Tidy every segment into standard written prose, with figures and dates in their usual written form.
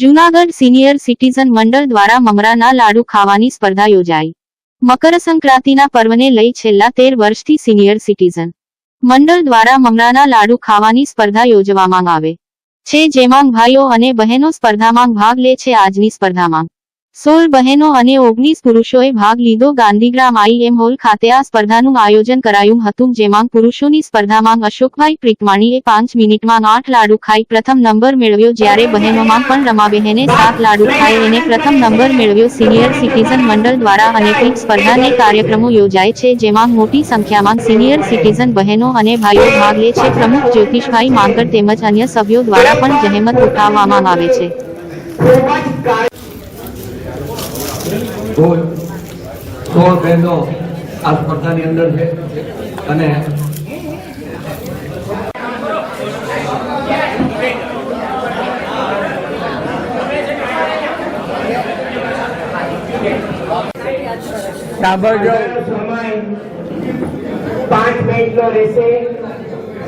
Junagadh senior citizen મંડળ દ્વારા મમરાના લાડુ ખાવાની સ્પર્ધા યોજાઈ। મકર સંક્રાંતિના પર્વને લઈ છેલ્લા 13 વર્ષથી સિનિયર સિટીઝન મંડળ દ્વારા મમરાના લાડુ ખાવાની સ્પર્ધા યોજવામાં આવે છે, જેમાં ભાઈઓ અને બહેનો સ્પર્ધામાં ભાગ લે છે। આજની સ્પર્ધામાં 16 બહેનો અને 19 પુરુષોએ ભાગ લીધો। ગાંધીગ્રામ IM હોલ ખાતે આ સ્પર્ધાનું આયોજન કરાયું હતું, જેમાં પુરુષોની સ્પર્ધામાં અશોકભાઈ પ્રિકમાણીએ 5 મિનિટમાં 8 લાડુ ખાઈ પ્રથમ નંબર મેળવ્યો, જ્યારે બહેનોમાં પણ રમાબહેને 7 લાડુ ખાઈ એને પ્રથમ નંબર મેળવ્યો। સિનિયર સિટીઝન મંડળ દ્વારા અનેક સ્પર્ધાને કાર્યક્રમો યોજાય છે, જેમાં મોટી સંખ્યામાં સિનિયર સિટીઝન બહેનો અને ભાઈઓ ભાગ લે છે। પ્રમુખ જ્યોતિષભાઈ માંકડ તેમજ અન્ય સભ્યો દ્વારા પણ જહેમત ઉઠાવવામાં આવે છે। કુલ 16 બહેનો આ સ્પર્ધાની અંદર છે અને સમય 5 મિનિટનો રહેશે।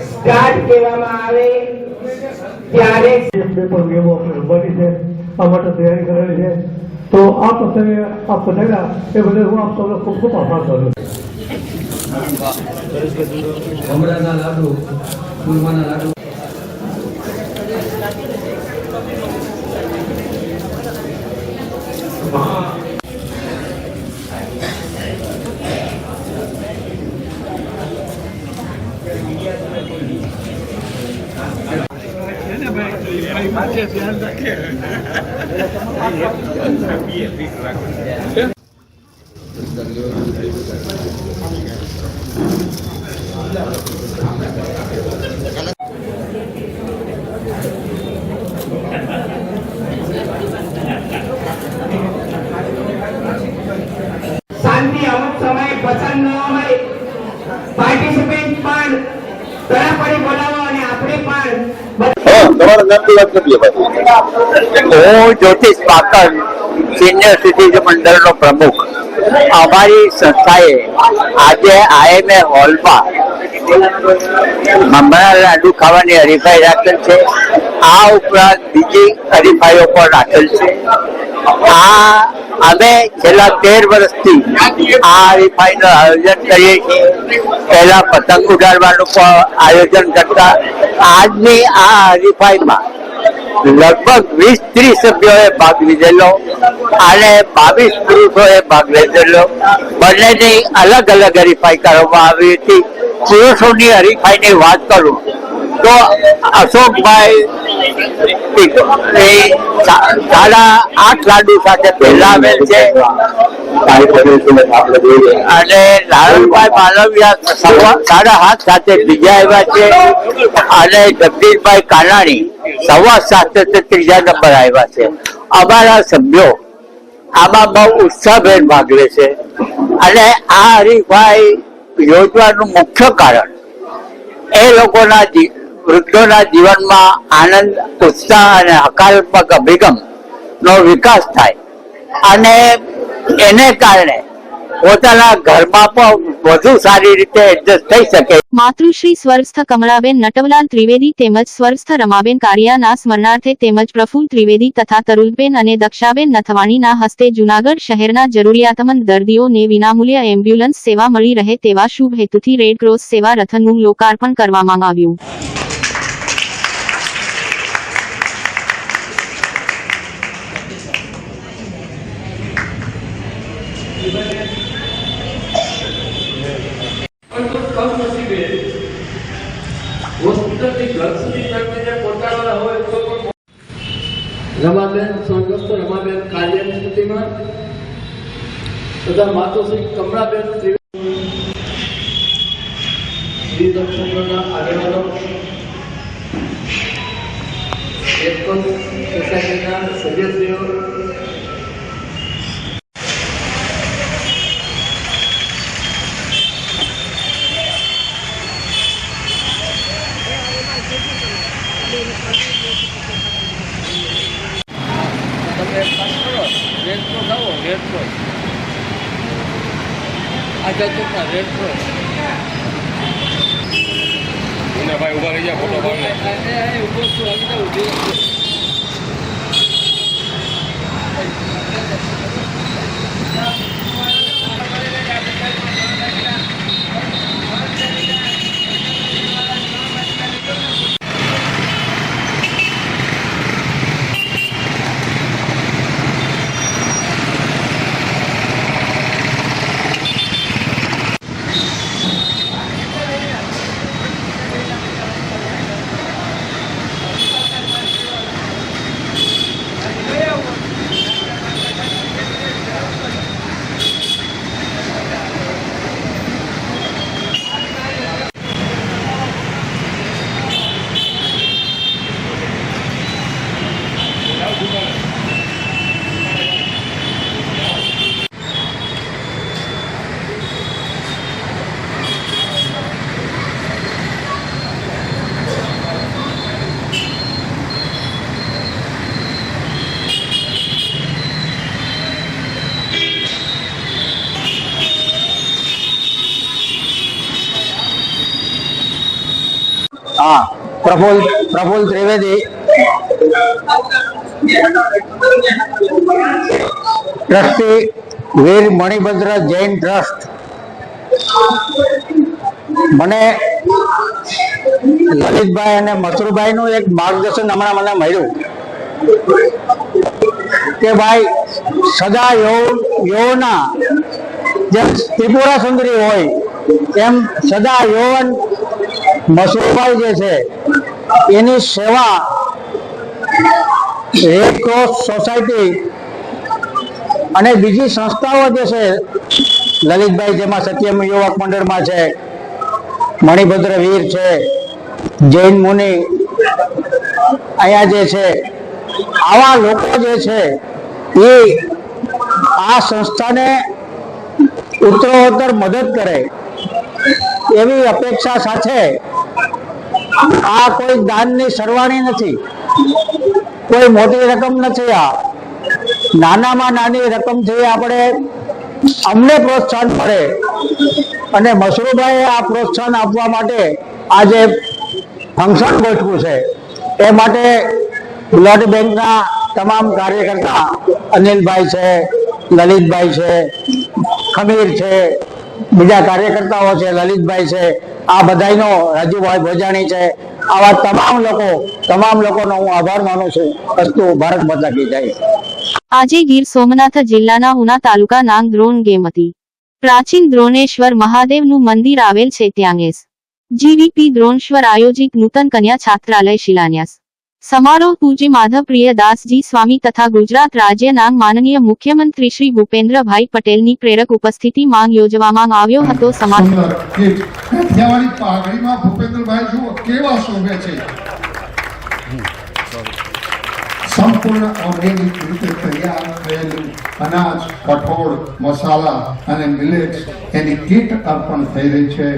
સ્ટાર્ટ કહેવામાં આવે ત્યારે પેપર ગેમો રમવાની છે, આ માટે તૈયારી કરેલી છે। તો આ પ્રસંગે આપ પધાર્યા એ બદલ હું આપ સૌનો ખૂબ ખૂબ આભાર કરું છું। મમરાના લાડુ, ચૂરમાના લાડુ શાંતિ અમુક સમય પસંદ ન હોય પાર્ટિસિપેન્ટ પણ તરાપડી બોલાવો અને આપણે પણ હું જ્યોતિષ માંકડ સિનિયર સિટીઝન મંડળનો પ્રમુખ। અમારી સંસ્થાએ આજે IMA હોલમાં મમરા લાડુ ખાવાની હરીફાઈ રાખેલ છે। આ ઉપરાંત બીજી હરીફાઈઓ પણ રાખેલ છે। અમે છેલ્લા 13 વર્ષથી આ હરીફાઈનું આયોજન કરીએ છીએ। પહેલા પતંગ ઉડાડવાનું પણ આયોજન કરતા। આજની આ હરીફાઈમાં લગભગ 20-30 સભ્યોએ ભાગ લીધેલો અને 22 પુરુષોએ ભાગ લીધેલો। બંનેની અલગ અલગ હરીફાઈ કરવામાં આવી હતી। પુરુષોની હરીફાઈની વાત કરું તો અશોકભાઈ 8.5 લાડુ સાથે પહેલા આવેલ છે અને નારણભાઈ માલવિયા 7.5 સાથે બીજા આવ્યા છે અને જગદીશભાઈ કાનાણી 7.25 સાથે ત્રીજા નંબર આવ્યા છે। અમારા સભ્યો આમાં બહુ ઉત્સાહભેર ભાગ લે છે અને આ હરીફાઈ યોજવાનું મુખ્ય કારણ એ લોકોના વૃદ્ધોના જીવનમાં આનંદ, ઉત્સાહ અને હકારાત્મક અભિગમનો વિકાસ થાય અને એને કારણે પોતાના ઘરમાં પણ વધુ સારી રીતે એડજસ્ટ થઈ શકે। માતૃશ્રી સ્વર્સ્થ કમળાબેન નટવલાલ ત્રિવેદી તેમજ સ્વર્સ્થ રમાબેન કારિયાના સ્મરણાર્થે તેમજ પ્રફુલ્લ ત્રિવેદી તથા તરુલબેન અને દક્ષાબેન નથવાણીના હસ્તે જૂનાગઢ શહેરના જરૂરિયાતમંદ દર્દીઓને વિનામૂલ્ય એમ્બ્યુલન્સ સેવા મળી રહે તેવા શુભ હેતુથી રેડક્રોસ સેવા રથનું લોકાર્પણ કરવામાં આવ્યું। રમાબેન સ્વર્ગસ્થ રમાબેન કાર્યની સ્મૃતિમાં તથા માતોશ્રી કમળાબેન ત્રિવેદી આગેવાનો સોસાયટીના સભ્યશ્રીઓ આઝાદપુરના રેડ ક્રોસ ભાઈ ઉભા રહી જાય ફોટો પાડે ઉભો છું આવી જાવ હા, પ્રફુલ ત્રિવેદી, ટ્રસ્ટી વીર મણિભદ્ર જૈન ટ્રસ્ટ. મને લલિતભાઈ અને મથુરભાઈ નું એક માર્ગદર્શન હમણાં મને મળ્યું કે ભાઈ સદા યૌવના જેમ ત્રિપુરા સુંદરી હોય એમ સદા યૌવન મથુરભાઈ જે છે એની સેવા રેડ ક્રોસ સોસાયટી અને બીજી સંસ્થાઓ જે છે, લલિતભાઈ જેમાં સત્યમ યુવક મંડળમાં છે, મણિભદ્ર વીર છે, જૈન મુનિ અહીંયા જે છે, આવા લોકો જે છે એ આ સંસ્થાને ઉત્તરોત્તર મદદ કરે એવી અપેક્ષા સાથે આ કોઈ દાનની સરવાણી નથી, કોઈ મોટી રકમ નથી. આ નાનામાં નાની રકમથી આપણે અમને પ્રોત્સાહન મળે અને મશરૂભાઈએ આ પ્રોત્સાહન આપવા માટે આજે ફંક્શન ગોઠવ્યું છે. એ માટે બ્લડ બેંકના તમામ કાર્યકર્તા અનિલભાઈ છે, લલિતભાઈ છે, ખમીર છે, બીજા કાર્યકર્તાઓ છે, લલિતભાઈ છે, આ બધાનો રાજુભાઈ ભોજાણી છે, આવા તમામ લોકોનો હું આભાર માનું છું. અસ્તુ ભારત માતા કી જય. આજે ગીર સોમનાથ જિલ્લાના ઉના તાલુકા નાંગ દ્રોણ ગેમતી પ્રાચીન દ્રોણેશ્વર મહાદેવનું મંદિર આવેલ છે ત્યાં જીવીપી દ્રોણેશ્વર આયોજિત નૂતન કન્યા છાત્રાલય શિલાન્યાસ સમારોહ પૂજ્ય માધવપ્રિય દાસજી સ્વામી તથા ગુજરાત રાજ્યના માનનીય મુખ્યમંત્રી શ્રી ભૂપેન્દ્રભાઈ પટેલની પ્રેરક ઉપસ્થિતિમાં યોજવામાં આવ્યો હતો. કાઠિયાવાડી પાઘડીમાં ભૂપેન્દ્રભાઈ જુઓ કેવા શોભે છે. સંપૂર્ણ ઓર્ગેનિક રીતે તૈયાર થયેલું અનાજ, કઠોળ, મસાલા અને મિલેટ્સ એની કીટ અર્પણ થઈ રહી છે.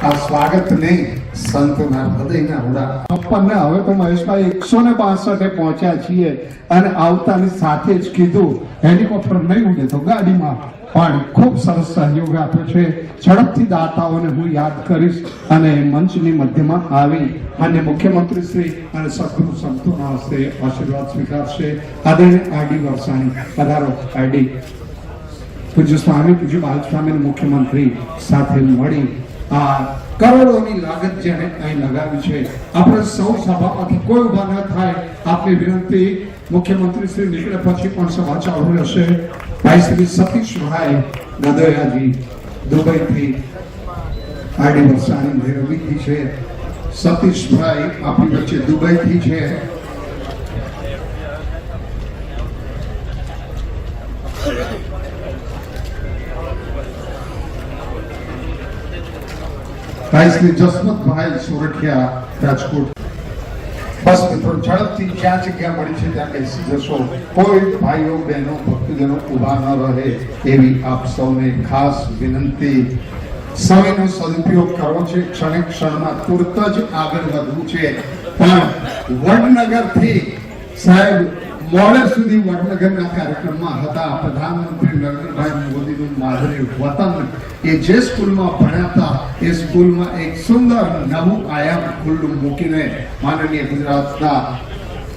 આ સ્વાગત નહીં, સંતના હૃદયના ઉડા. આપણને હવે તો મહેશભાઈ 165 પહોંચ્યા છીએ અને આવતાની સાથે જ કીધું હેલિકોપ્ટર નહીં ઉડે તો ગાડીમાં, પણ ખૂબ સરસ સહયોગ આપ્યો છે. ઝડપથી દાતાઓને હું યાદ કરીશ અને મંચની મધ્યમાં આવી અને મુખ્યમંત્રી શ્રી અને સદગુરુ સંતોના હસ્તે આશીર્વાદ સ્વીકારશે. આદરણીય આરડી વરસાણી, પધારો આરડી. પૂજ્ય સ્વામી, પૂજ્ય બાલસ્વામી મુખ્યમંત્રી સાથે મળી આ કરોડોની લાગત જેને અહીં લગાવી છે. આપણે સૌ સભામાંથી કોઈ ઉભા ન થાય આપની વિનંતી. મુખ્યમંત્રી શ્રી નીકળે પછી પણ સભા ચાલુ રહેશે. ભાઈ શ્રી સતીશભાઈ ગદોયાજી દુબઈથી આરડી વરસાણી ભૈરવીથી છે. સતીશભાઈ આપણી વચ્ચે દુબઈથી છે. ભાઈ શ્રી જસમતભાઈ સોરઠિયા રાજકોટ. બસ મિત્રો ઝડપથી જ્યાં જગ્યા મળી છે ત્યાં બેસી જશો. કોઈ ભાઈઓ બહેનો ભક્તજનો ઉભા ન રહે એવી આપ સૌને ખાસ વિનંતી. સમયનો સદુપયોગ કરવો છે. ક્ષણે ક્ષણમાં તુરત જ આગળ વધવું છે. પણ વડનગરથી સાહેબ મોડે સુધી વડનગરના કાર્યક્રમમાં હતા. પ્રધાનમંત્રી નરેન્દ્રભાઈ મોદીનું માદરે વતન એ જે સ્કૂલમાં ભણ્યા હતા એ સ્કૂલમાં એક સુંદર નવું આયામ ખુલ્લું મૂકીને માનનીય ગુજરાતના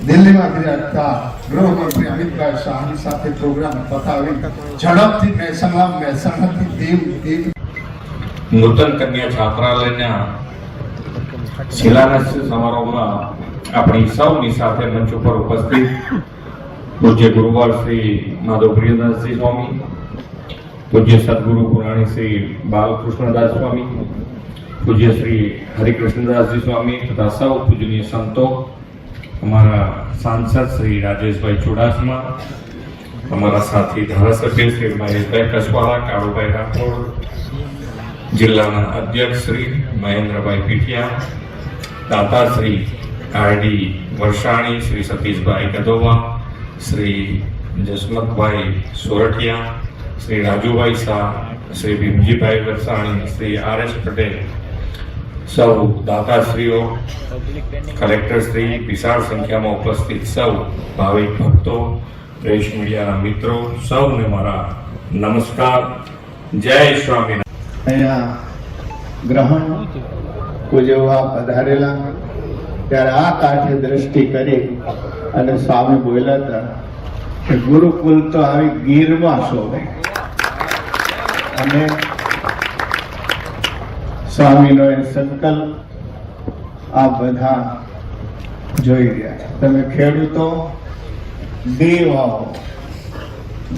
દિલ્હીમાં રહ્યા ગૃહમંત્રી અમિતભાઈ શાહની સાથે પ્રોગ્રામ પતાવી ઝડપથી મહેસાણાથી દેવ નૂતન કન્યા છાત્રાલયના શિલાન્યાસ સમારોહમાં આપણી સૌની સાથે મંચ ઉપર ઉપસ્થિત પૂજ્ય ગુરુવાર શ્રી માધવપ્રિયદાસજી સ્વામી, પૂજ્ય સદગુરુ પુરાણી શ્રી બાલકૃષ્ણદાસ સ્વામી, પૂજ્ય શ્રી હરિકૃષ્ણદાસજી સ્વામી તથા સૌ પૂજનીય સંતો, અમારા સાંસદ શ્રી રાજેશભાઈ ચુડાસમા, અમારા સાથી ધારાસભ્ય શ્રી મહેશભાઈ કસવાલા, કાળુભાઈ રાઠોડ, જિલ્લાના અધ્યક્ષ શ્રી મહેન્દ્રભાઈ પીઠિયા, દાતાશ્રી આરડી વરસાણી, શ્રી સતીશભાઈ ગદોવા, શ્રી જસમતભાઈ સોરઠિયા, શ્રી રાજુભાઈ શાહ, શ્રી ભીમજીભાઈ વરસાણી, શ્રી આર એસ પટેલ, સૌ દાતાશ્રીઓ, કલેક્ટરશ્રી, વિશાળ સંખ્યામાં ઉપસ્થિત સૌ ભાવિક ભક્તો, પ્રેસ મીડિયાના મિત્રો, સૌને મારા નમસ્કાર. જય સ્વામિનારાયણ. અહીંયા ગ્રહણ પૂજવા પધારેલા ત્યારે આ કાંઠે દ્રષ્ટિ કરી અને સ્વામી બોલ્યા હતા કે ગુરુકુલ તો આવી ગીરમાં શોભે. અને સ્વામીનો એ સંકલ્પ આ બધા જોઈ રહ્યા છે. તમે ખેડૂતો દેવ આવો,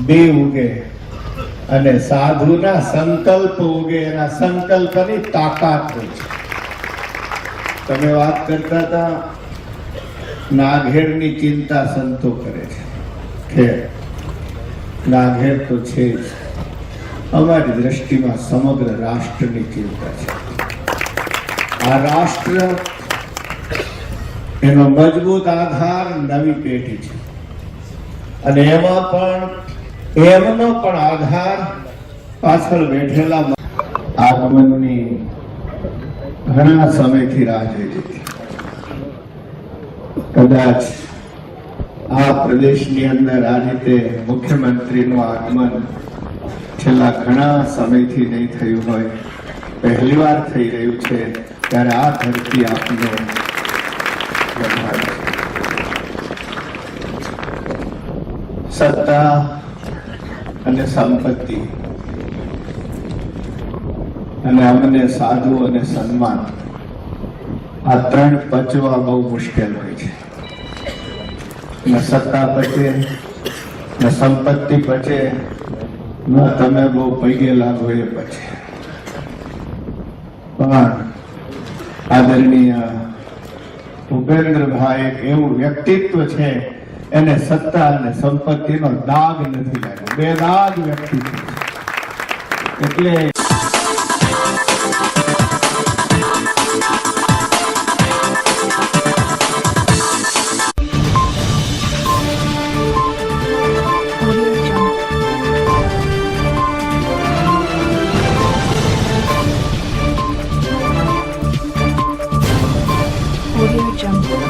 દેવ ઉગે અને સાધુના સંકલ્પ ઉગે. એના સંકલ્પની તાકાત હોય છે. તમે વાત કરતા હતા નાઘેરની ચિંતા સંતો કરે છે. ખેર નાઘેર તો છે જ. અમારી દ્રષ્ટિમાં સમગ્ર રાષ્ટ્રની ચિંતા છે. આ રાષ્ટ્ર, એનો મજબૂત આધાર નવી પેઢી છે અને એમાં પણ એમનો પણ આધાર પાછળ બેઠેલા આગમનની ઘણા સમયથી રાહ જોઈ હતી. કદાચ આ પ્રદેશની અંદર આ રીતે મુખ્યમંત્રીનું આગમન છેલ્લા ઘણા સમયથી નહીં થયું હોય, પહેલી વાર થઈ રહ્યું છે. ત્યારે આ ધરતી આપને વધારે સત્તા અને સંપત્તિ અને અમને સાધુ અને સન્માન, આ ત્રણ પચવા બહુ મુશ્કેલ હોય છે. ન સત્તા પચે, ન સંપત્તિ પચે, ન તમે બહુ પૈગે લાગો એ પચે. પણ આદરણીય ભૂપેન્દ્રભાઈ એક એવું વ્યક્તિત્વ છે, એને સત્તા અને સંપત્તિનો દાગ નથી લાગ્યો. બેદાગ વ્યક્તિત્વ છે. એટલે Audio Jungle.